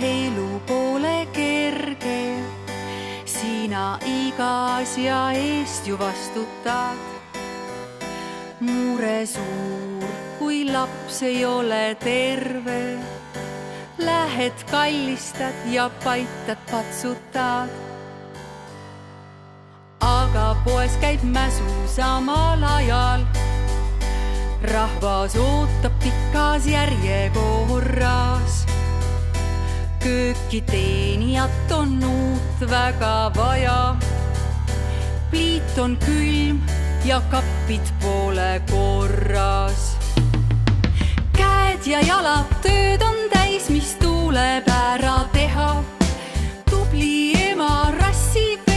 elu pole kerge. Sina iga asja eest ju vastutad. Mure suur, kui laps ei ole terve. Lähed kallistad ja paitad, patsutad. Aga poes käib mäsu samal ajal. Rahvas ootab pikas järjekorras. Kööki teenijat on uut väga vaja. Pliit on külm ja kappid pole korras. Käed ja jalad tööd on täis, mis tuleb ära teha. Tubli ema rassib